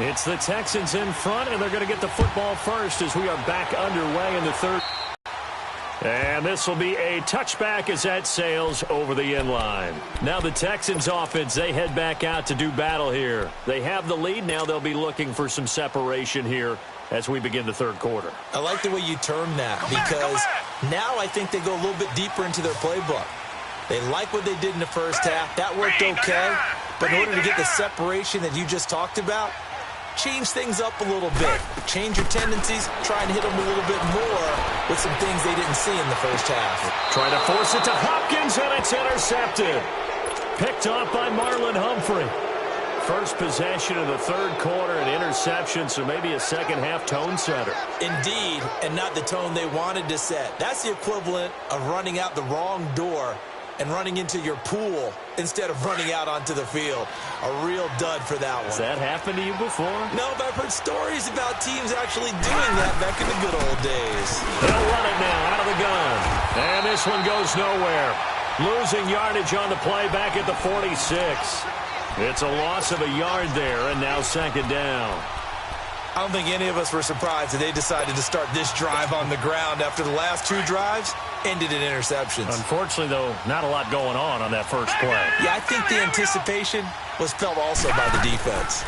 It's the Texans in front, and they're going to get the football first as we are back underway in the third. And this will be a touchback as that sails over the end line. Now the Texans offense, they head back out to do battle here. They have the lead. Now they'll be looking for some separation here as we begin the third quarter. I like the way you term that because now I think they go a little bit deeper into their playbook. They like what they did in the first half. That worked okay. But in order to get the separation that you just talked about, change things up a little bit. Change your tendencies. Try and hit them a little bit more with some things they didn't see in the first half. Try to force it to Hopkins, and it's intercepted. Picked off by Marlon Humphrey. First possession of the third quarter, an interception, so maybe a second-half tone setter. Indeed, and not the tone they wanted to set. That's the equivalent of running out the wrong door and running into your pool instead of running out onto the field. A real dud for that one. Has that happened to you before? No, but I've heard stories about teams actually doing that back in the good old days. They'll run it now out of the gun. And this one goes nowhere. Losing yardage on the play back at the 46. It's a loss of a yard there, and now second down. I don't think any of us were surprised that they decided to start this drive on the ground after the last two drives ended in interceptions. Unfortunately, though, not a lot going on that first play. Yeah, I think the anticipation was felt also by the defense.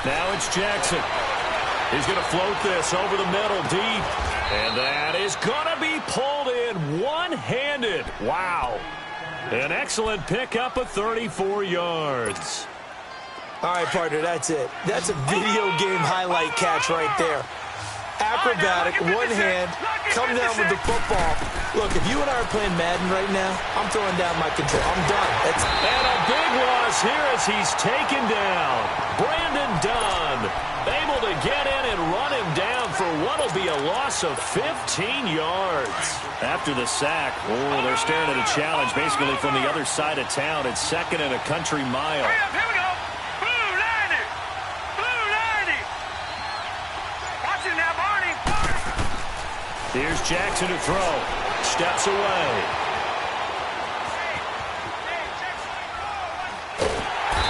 Now it's Jackson. He's going to float this over the middle deep. And that is going to be pulled in one-handed. Wow. An excellent pickup of 34 yards. All right, partner, that's it. That's a video game highlight catch right there. Acrobatic, one hand, come down with the football. Look, if you and I are playing Madden right now, I'm throwing down my control. I'm done. And a big loss here as he's taken down. Brandon Dunn able to get in and run him down for what will be a loss of 15 yards. After the sack, they're staring at a challenge basically from the other side of town. It's second and a country mile. Here we go. Here's Jackson to throw. Steps away.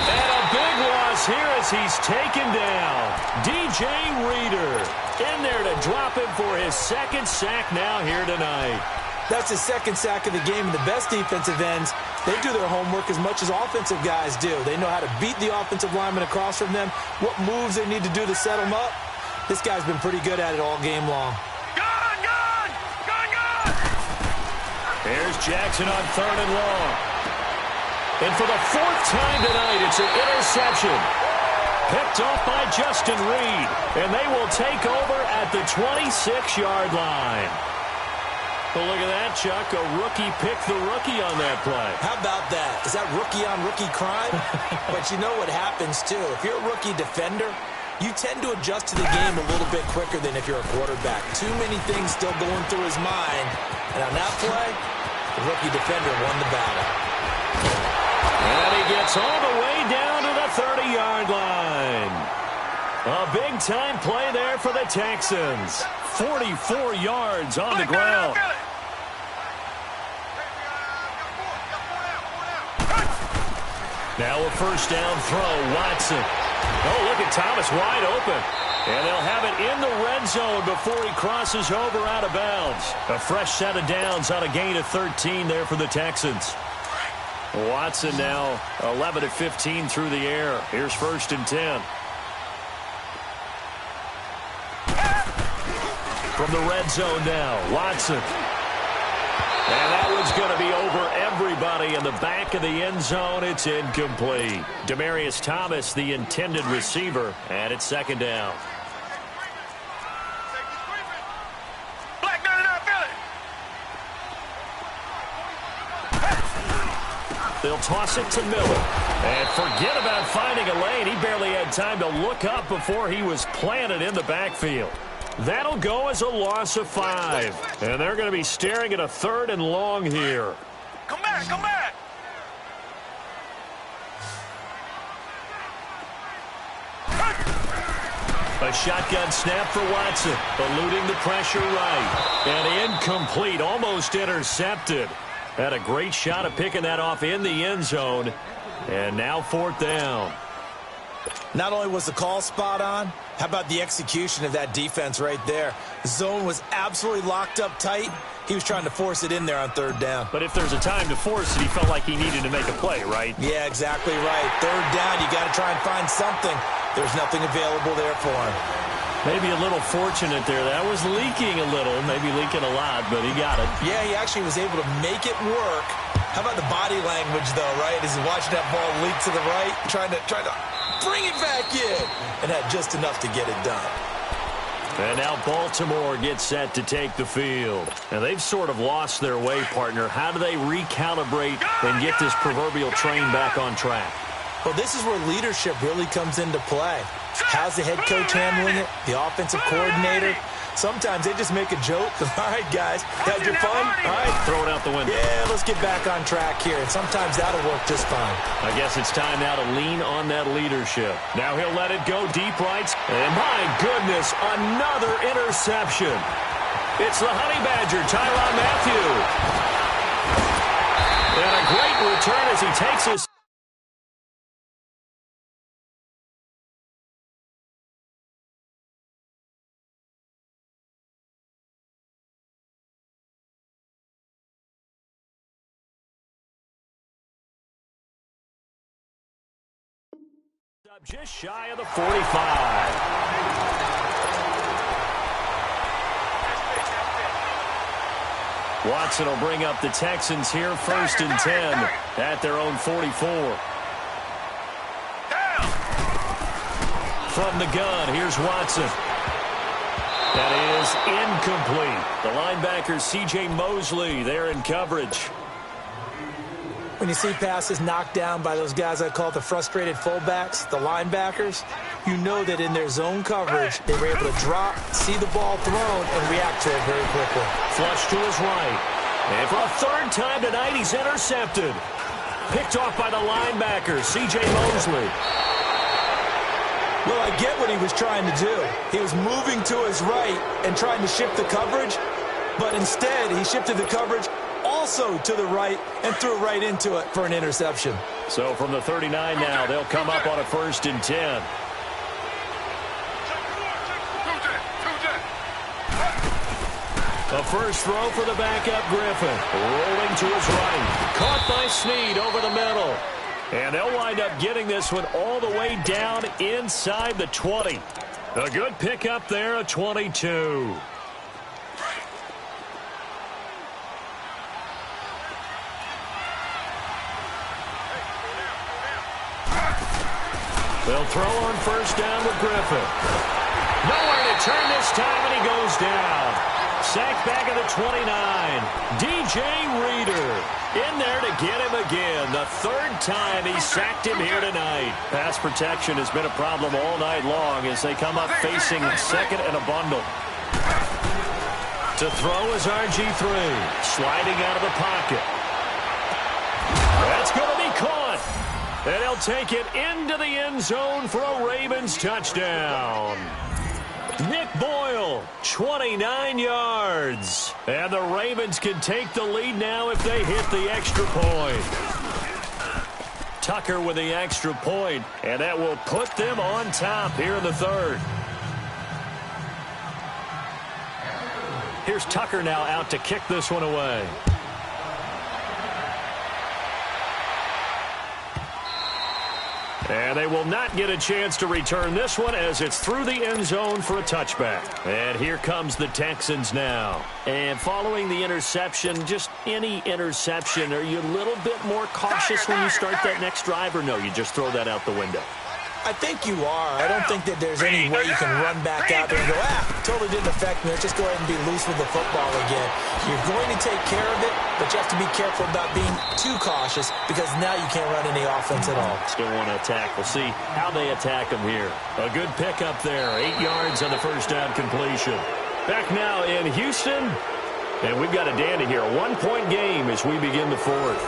And a big loss here as he's taken down. DJ Reader in there to drop him for his second sack now here tonight. That's his second sack of the game. And the best defensive ends, they do their homework as much as offensive guys do. They know how to beat the offensive lineman across from them, what moves they need to do to set them up. This guy's been pretty good at it all game long. Here's Jackson on third and long. And for the fourth time tonight, it's an interception. Picked off by Justin Reed. And they will take over at the 26-yard line. Well, look at that, Chuck. A rookie picked the rookie on that play. How about that? Is that rookie-on-rookie crime? But you know what happens, too. If you're a rookie defender, you tend to adjust to the game a little bit quicker than if you're a quarterback. Too many things still going through his mind. And on that play, the rookie defender won the battle. And he gets all the way down to the 30-yard line. A big-time play there for the Texans. 44 yards on the ground. Now a first down throw, Watson. Oh, look at Thomas wide open. And they'll have it in the red zone before he crosses over out of bounds. A fresh set of downs on a gain of 13 there for the Texans. Watson now 11 of 15 through the air. Here's first and 10. From the red zone now, Watson. And that one's going to be over everybody in the back of the end zone. It's incomplete. Demaryius Thomas, the intended receiver, and it's second down. They'll toss it to Miller. And forget about finding a lane. He barely had time to look up before he was planted in the backfield. That'll go as a loss of 5. And they're going to be staring at a third and long here. Come back, come back. A shotgun snap for Watson, eluding the pressure right. And incomplete, almost intercepted. Had a great shot of picking that off in the end zone. And now fourth down. Not only was the call spot on, how about the execution of that defense right there? The zone was absolutely locked up tight. He was trying to force it in there on third down. But if there's a time to force it, he felt like he needed to make a play, right? Yeah, exactly right. Third down, you got to try and find something. There's nothing available there for him. Maybe a little fortunate there. That was leaking a little, maybe leaking a lot, but he got it. Yeah, he actually was able to make it work. How about the body language, though, right? As he's watching that ball leak to the right, trying to bring it back in, and had just enough to get it done. And now Baltimore gets set to take the field. And they've sort of lost their way, partner. How do they recalibrate and get this proverbial train back on track? Well, this is where leadership really comes into play. How's the head coach handling it? The offensive coordinator? Sometimes they just make a joke. All right, guys, had your fun? All right. Throw it out the window. Yeah, let's get back on track here. And sometimes that'll work just fine. I guess it's time now to lean on that leadership. Now he'll let it go deep right. And my goodness, another interception. It's the Honey Badger, Tyrann Mathieu. And a great return as he takes his... Just shy of the 45. Watson will bring up the Texans here, 1st and 10 at their own 44. From the gun, here's Watson. That is incomplete. The linebacker, C.J. Mosley, there in coverage. When you see passes knocked down by those guys I call the frustrated fullbacks, the linebackers, you know that in their zone coverage, they were able to drop, see the ball thrown, and react to it very quickly. Flush to his right. And for a third time tonight, he's intercepted. Picked off by the linebacker, C.J. Mosley. Well, I get what he was trying to do. He was moving to his right and trying to shift the coverage, but instead he shifted the coverage also to the right and threw right into it for an interception. So from the 39 now, they'll come up on a 1st and 10. A first throw for the backup Griffin. Rolling to his right. Caught by Snead over the middle. And they'll wind up getting this one all the way down inside the 20. A good pickup there, a 22. They'll throw on 1st down with Griffin. Nowhere to turn this time, and he goes down. Sacked back at the 29. DJ Reader in there to get him again. The 3rd time he sacked him here tonight. Pass protection has been a problem all night long as they come up facing 2nd and a bundle. To throw is RG3. Sliding out of the pocket. That's going to be caught. And he'll take it into the end zone for a Ravens touchdown. Nick Boyle, 29 yards. And the Ravens can take the lead now if they hit the extra point. Tucker with the extra point, and that will put them on top here in the 3rd. Here's Tucker now out to kick this one away. And they will not get a chance to return this one as it's through the end zone for a touchback. And here comes the Texans now. And following the interception, just any interception, are you a little bit more cautious when you start that next drive, or no, you just throw that out the window? I think you are. I don't think that there's any way you can run back out there and go, totally didn't affect me. Let's just go ahead and be loose with the football again. You're going to take care of it, but you have to be careful about being too cautious because now you can't run any offense at all. Still want to attack. We'll see how they attack them here. A good pickup there. 8 yards on the 1st down completion. Back now in Houston, and we've got a dandy here. A 1-point game as we begin the 4th.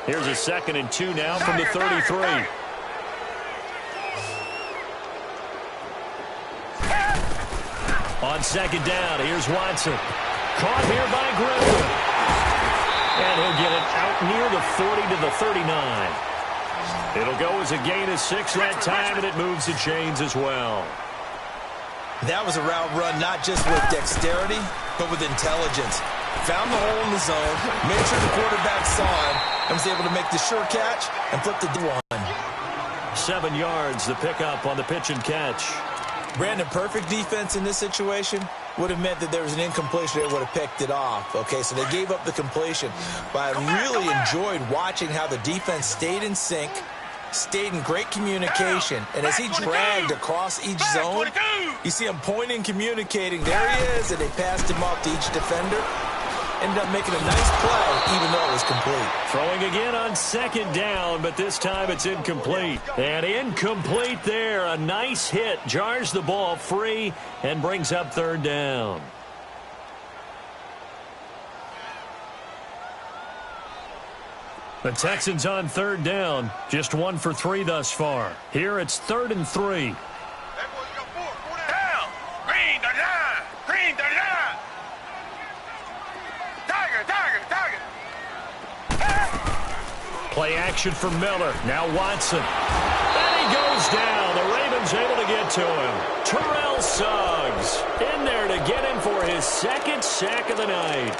Here's a 2nd and 2 now from the 33. On 2nd down, here's Watson. Caught here by Griffin. And he'll get it out near the 40 to the 39. It'll go as a gain of 6 that time, and it moves the chains as well. That was a route run not just with dexterity, but with intelligence. Found the hole in the zone, made sure the quarterback saw him, and was able to make the sure catch and flip the one. 7 yards, the pickup on the pitch and catch. Brandon, perfect defense in this situation would have meant that there was an incompletion that would have picked it off. Okay, so they gave up the completion. But I really enjoyed watching how the defense stayed in sync, stayed in great communication, and as he dragged across each zone, you see him pointing, communicating. There he is, and they passed him off to each defender. Ended up making a nice play, even though it was complete. Throwing again on 2nd down, but this time it's incomplete. And incomplete there. A nice hit. Jars the ball free and brings up 3rd down. The Texans on 3rd down. Just 1 for 3 thus far. Here it's 3rd and 3. Play action for Miller. Now Watson. And he goes down. The Ravens able to get to him. Terrell Suggs in there to get him for his 2nd sack of the night.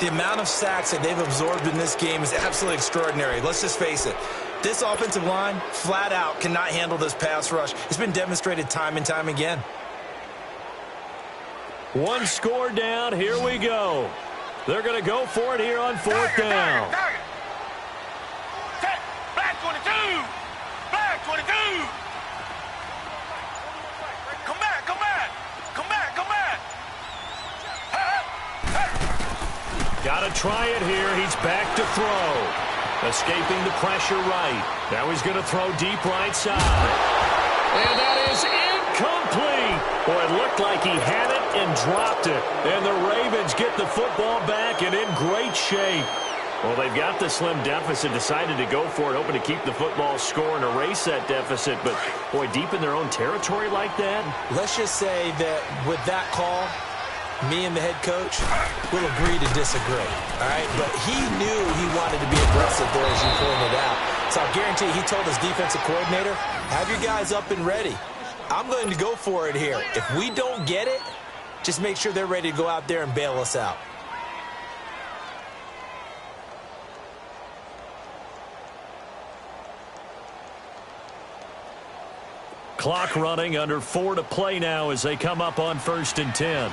The amount of sacks that they've absorbed in this game is absolutely extraordinary. Let's just face it. This offensive line, flat out, cannot handle this pass rush. It's been demonstrated time and time again. 1 score down. Here we go. They're going to go for it here on 4th down. Black 22! Black 22! Come back, come back! Come back, come back! Got to try it here. He's back to throw. Escaping the pressure right. Now he's going to throw deep right side. And that is incomplete. Boy, it looked like he had it and dropped it. And the Ravens get the football back and in great shape. Well, they've got the slim deficit, decided to go for it, hoping to keep the football score and erase that deficit. But, boy, deep in their own territory like that. Let's just say that with that call, me and the head coach will agree to disagree, all right? But he knew he wanted to be aggressive there, as you pointed out. So I guarantee he told his defensive coordinator, have your guys up and ready. I'm going to go for it here. If we don't get it, just make sure they're ready to go out there and bail us out. Clock running, under 4 to play now as they come up on 1st and 10.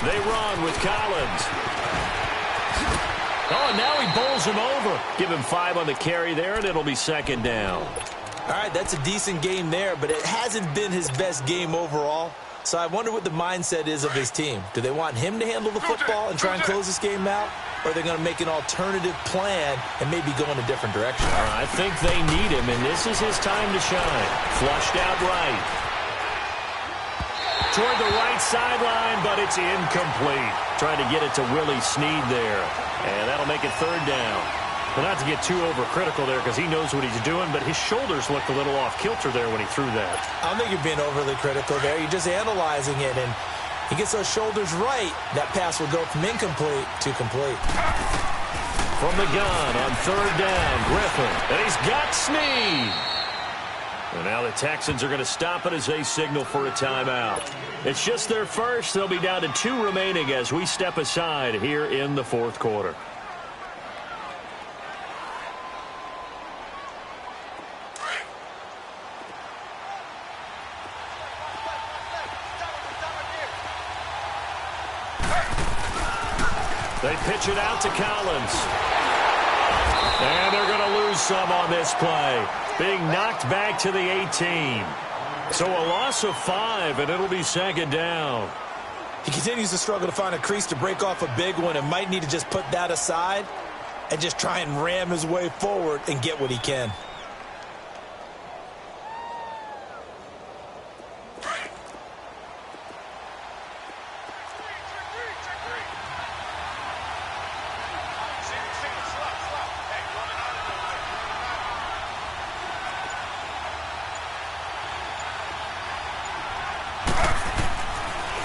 They run with Collins. Oh, and now he bowls him over. Give him 5 on the carry there, and it'll be 2nd down. All right, that's a decent game there, but it hasn't been his best game overall. So I wonder what the mindset is of his team. Do they want him to handle the football and try and close this game out? Or are they going to make an alternative plan and maybe go in a different direction? I think they need him, and this is his time to shine. Flushed out right. Toward the right sideline, but it's incomplete. Trying to get it to Willie Snead there. And that'll make it 3rd down. Well, not to get too overcritical there because he knows what he's doing, but his shoulders looked a little off-kilter there when he threw that. I don't think you're being overly critical there. You're just analyzing it, and he gets those shoulders right. That pass will go from incomplete to complete. From the gun on 3rd down, Griffin. And he's got Snead. And now the Texans are going to stop it as they signal for a timeout. It's just their first. They'll be down to 2 remaining as we step aside here in the 4th quarter. They pitch it out to Collins. And they're going to lose some on this play. Being knocked back to the 18. So a loss of 5, and it'll be 2nd down. He continues to struggle to find a crease to break off a big one and might need to just put that aside and just try and ram his way forward and get what he can.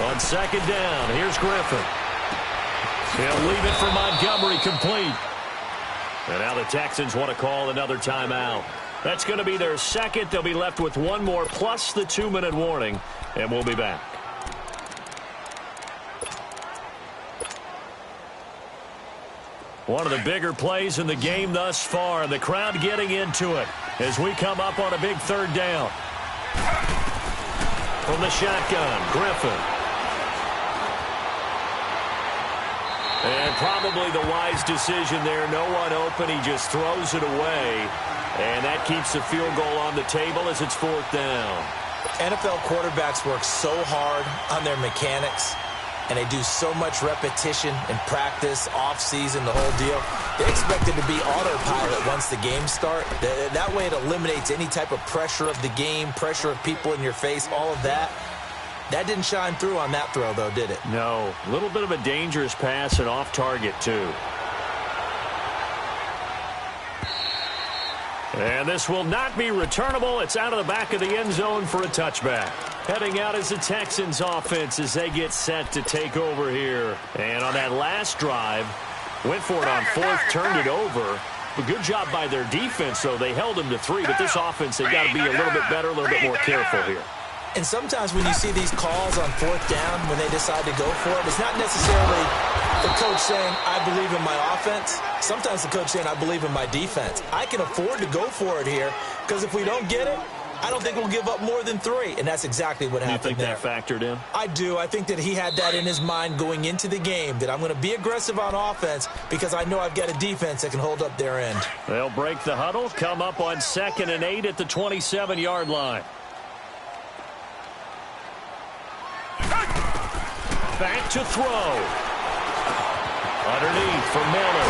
On second down, here's Griffin. He'll leave it for Montgomery, complete. And now the Texans want to call another timeout. That's going to be their second. They'll be left with one more plus the 2-minute warning, and we'll be back. One of the bigger plays in the game thus far. The crowd getting into it as we come up on a big third down. From the shotgun, Griffin. And probably the wise decision there. No one open. He just throws it away. And that keeps the field goal on the table as it's fourth down. NFL quarterbacks work so hard on their mechanics, and they do so much repetition and practice, off-season, the whole deal. They expect it to be autopilot once the games start. That way it eliminates any type of pressure of the game, pressure of people in your face, all of that. That didn't shine through on that throw, though, did it? No. A little bit of a dangerous pass and off target, too. And this will not be returnable. It's out of the back of the end zone for a touchback. Heading out is the Texans offense as they get set to take over here. And on that last drive, went for it on fourth, turned it over. A good job by their defense, though. They held them to 3, but this offense, they've got to be a little bit better, a little bit more careful here. And sometimes when you see these calls on fourth down, when they decide to go for it, it's not necessarily the coach saying, I believe in my offense. Sometimes the coach saying, I believe in my defense. I can afford to go for it here because if we don't get it, I don't think we'll give up more than 3. And that's exactly what happened there. You think that factored in? I do. I think that he had that in his mind going into the game, that I'm going to be aggressive on offense because I know I've got a defense that can hold up their end. They'll break the huddle, come up on 2nd and 8 at the 27-yard line. Back to throw. Underneath for Miller.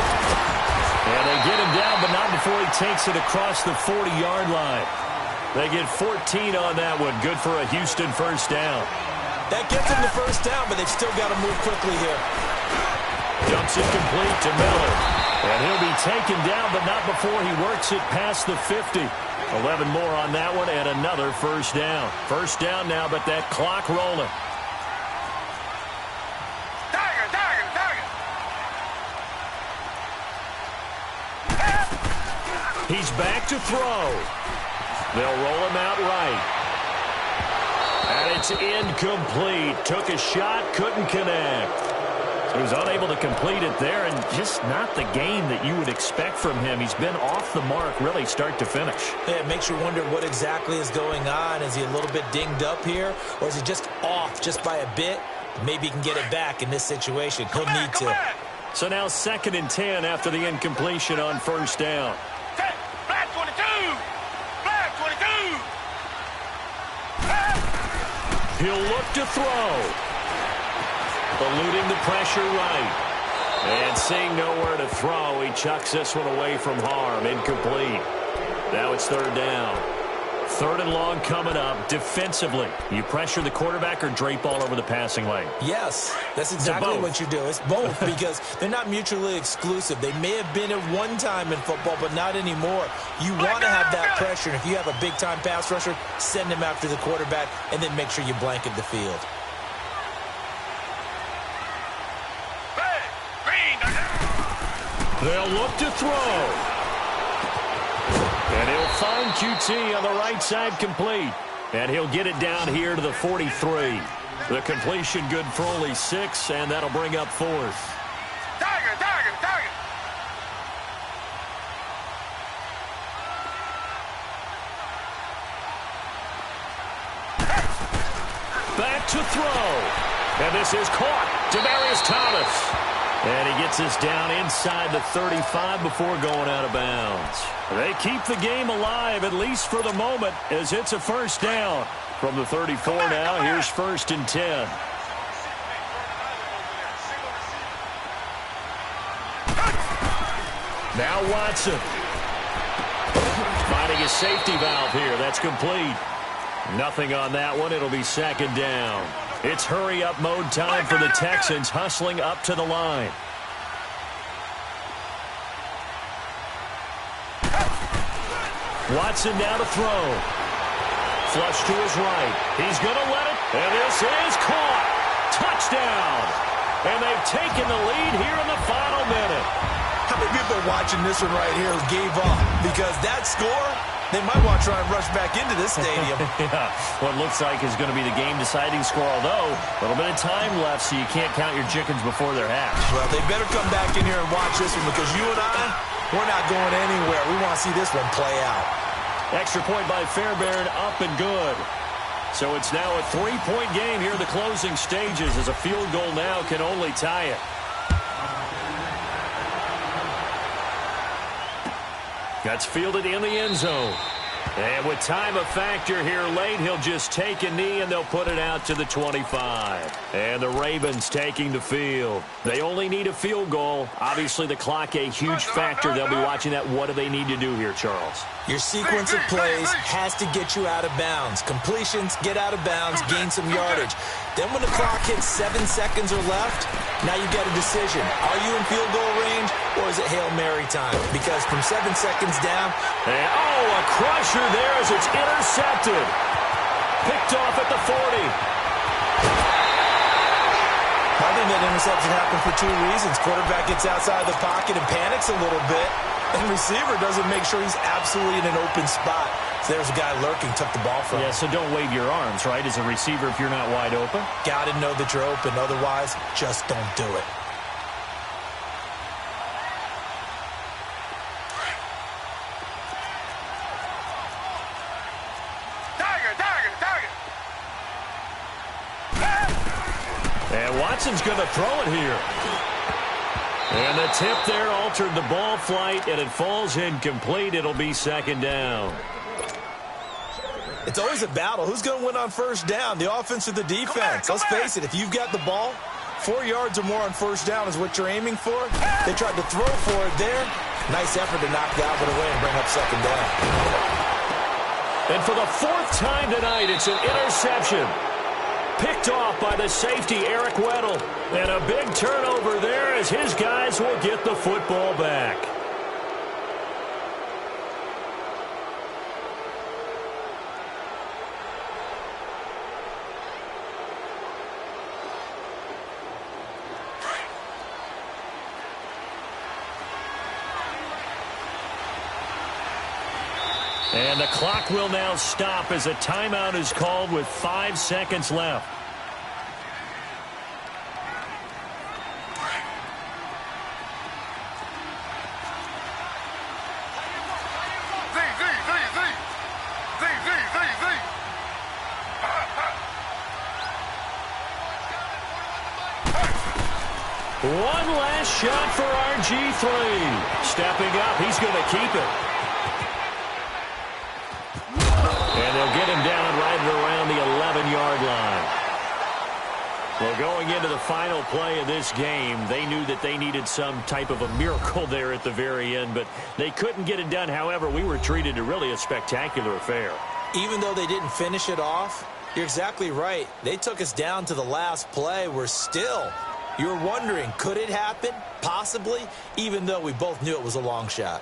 And they get him down, but not before he takes it across the 40-yard line. They get 14 on that one. Good for a Houston first down. That gets them the first down, but they've still got to move quickly here. Dumps it complete to Miller. And he'll be taken down, but not before he works it past the 50. 11 more on that one, and another first down. First down now, but that clock rolling. He's back to throw. They'll roll him out right. And it's incomplete. Took a shot, couldn't connect. So he's unable to complete it there, and just not the game that you would expect from him. He's been off the mark, really, start to finish. Yeah, it makes you wonder what exactly is going on. Is he a little bit dinged up here, or is he just off just by a bit? Maybe he can get it back in this situation. He'll need to. So now 2nd and 10 after the incompletion on first down. Black 22! Black 22! He'll look to throw. Eluding the pressure right. And seeing nowhere to throw, he chucks this one away from harm. Incomplete. Now it's 3rd down. 3rd and long coming up. Defensively, you pressure the quarterback or drape all over the passing lane? Yes, that's exactly what you do. It's both because they're not mutually exclusive. They may have been at one time in football, but not anymore. You want to have that pressure. And if you have a big-time pass rusher, send him after the quarterback and then make sure you blanket the field. They'll look to throw. And he'll find QT on the right side complete. And he'll get it down here to the 43. The completion good for only 6, and that'll bring up 4th. Tiger! Back to throw. And this is caught. Demaryius Thomas. And he gets this down inside the 35 before going out of bounds. They keep the game alive, at least for the moment, as it's a first down. From the 34 now, here's 1st and 10. Now Watson. Finding a safety valve here. That's complete. Nothing on that one. It'll be 2nd down. It's hurry-up mode time for the Texans, hustling up to the line. Watson now to throw. Flush to his right. He's going to let it, and this is caught. touchdown. And they've taken the lead here in the final minute. How many people watching this one right here gave up? Because that score, they might want to try and rush back into this stadium. Yeah, what looks like is going to be the game-deciding score, although a little bit of time left, so you can't count your chickens before they're hatched. Well, they better come back in here and watch this one, because you and I, we're not going anywhere. We want to see this one play out. Extra point by Fairbairn, up and good. So it's now a 3-point game here in the closing stages, as a field goal now can only tie it. That's fielded in the end zone. And with time a factor here late, he'll just take a knee and they'll put it out to the 25. And the Ravens taking the field. They only need a field goal. Obviously the clock a huge factor. They'll be watching that. What do they need to do here, Charles? Your sequence of plays has to get you out of bounds. Completions, get out of bounds, gain some yardage. Then when the clock hits 7 seconds or left, now you get a decision. Are you in field goal range or is it Hail Mary time? Because from 7 seconds down... And, a crusher there as it's intercepted. Picked off at the 40. I think that interception happened for 2 reasons. Quarterback gets outside the pocket and panics a little bit. And receiver doesn't make sure he's absolutely in an open spot. So there's a guy lurking, took the ball from him. Yeah, so don't wave your arms, right, as a receiver if you're not wide open. Got to know that you're open. Otherwise, just don't do it. And Watson's going to throw it here. And the tip there altered the ball flight, and it falls incomplete. It'll be second down. It's always a battle. Who's going to win on first down, the offense or the defense? Let's face it, if you've got the ball, 4 yards or more on first down is what you're aiming for. They tried to throw for it there. Nice effort to knock Galvin away and bring up second down. And for the 4th time tonight, it's an interception. Picked off by the safety, Eric Weddle. And a big turnover there as his guys will get the football back. And the clock will now stop as a timeout is called with 5 seconds left. One last shot for RG3. Stepping up, he's going to keep it. And they'll get him down right around the 11-yard line. Well, going into the final play of this game, they knew that they needed some type of a miracle there at the very end, but they couldn't get it done. However, we were treated to really a spectacular affair. Even though they didn't finish it off, you're exactly right. They took us down to the last play. We're still, you're wondering, could it happen? Possibly, even though we both knew it was a long shot.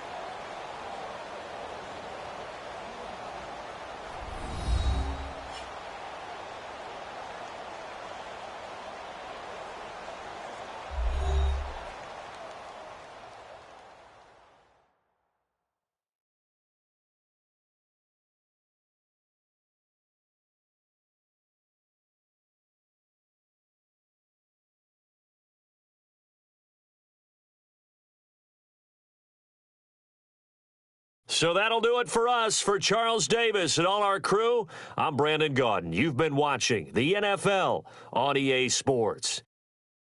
So that'll do it for us. For Charles Davis and all our crew, I'm Brandon Gaudin. You've been watching the NFL on EA Sports.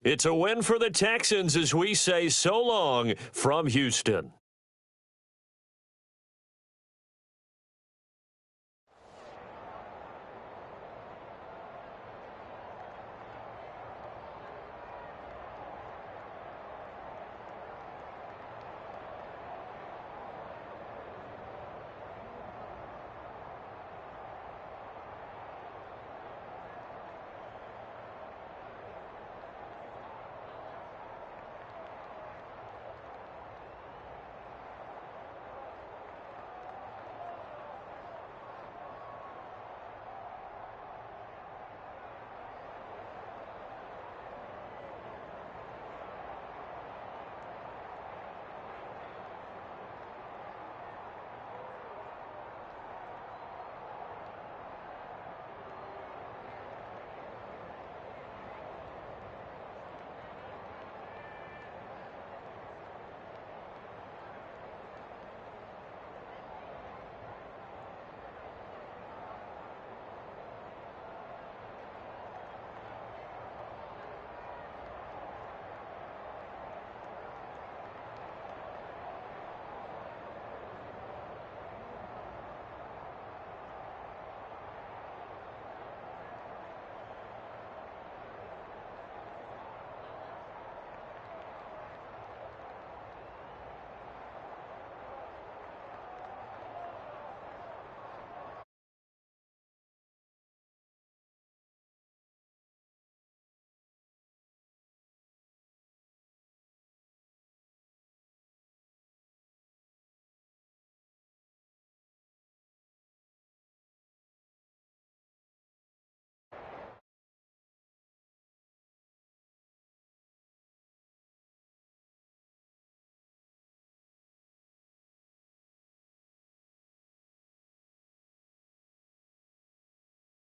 It's a win for the Texans as we say so long from Houston.